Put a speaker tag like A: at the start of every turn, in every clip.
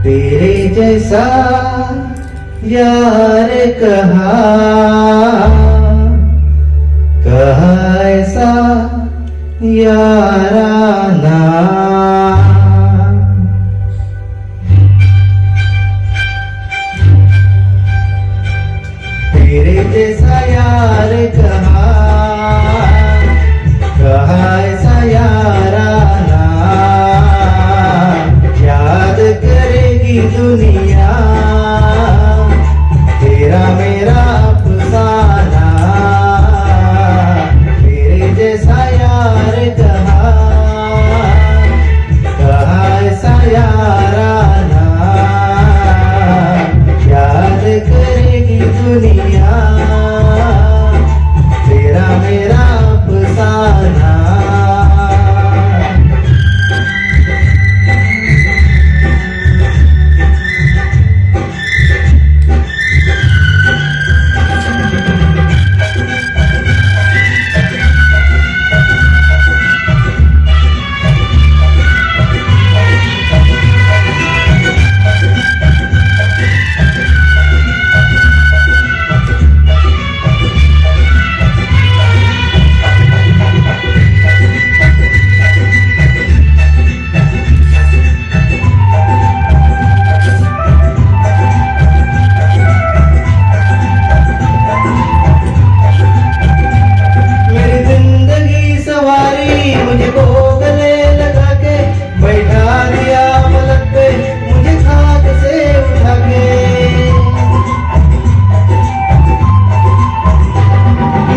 A: तेरे जैसा यार कहा ऐसा याराना। तेरे जैसा यार कहा ऐसा याराना। याद करेगी दुनिया तेरा मेरा अफसाना। तेरे जैसा यार कहा ऐसा याराना। याद करेगी दुनिया तेरा मेरा अफसाना। मुझको गले लगा के बैठा दिया पलक पे मुझे खाक से उठा के।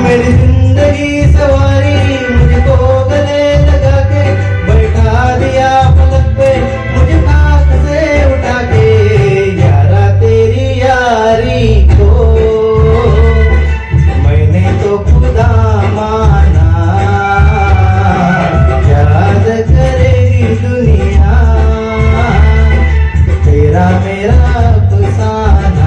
A: मेरी जिंदगी सवारी मुझको गले लगा के बैठा दिया पलक पे मुझे खाक से उठा के। यारा तेरी यारी को मैंने तो खुदा माना। करेगी दुनिया तेरा मेरा अफसाना।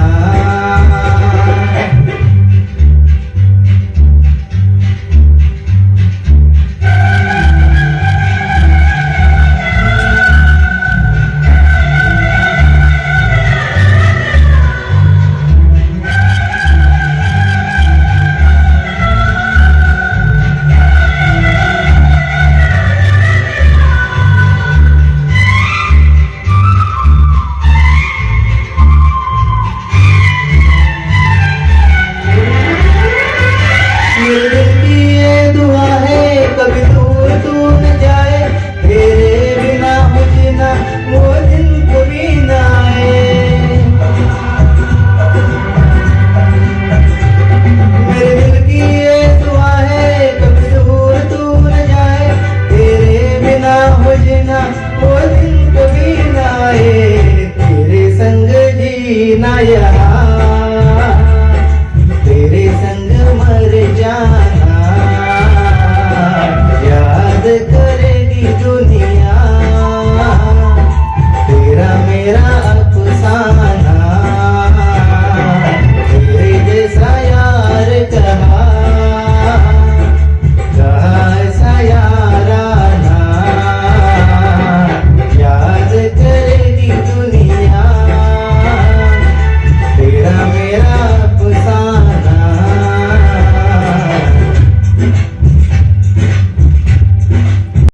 A: कभी दूर तू न जाए तेरे बिना मुझे ना वो दिन कभी ना आए। मेरे दिल की ये दुआ है कभी दूर तू न जाए तेरे बिना मुझे ना वो दिन कभी ना आए। तेरे संग जीना यहाँ तेरे संग मर जाना। याद करेगी दुनिया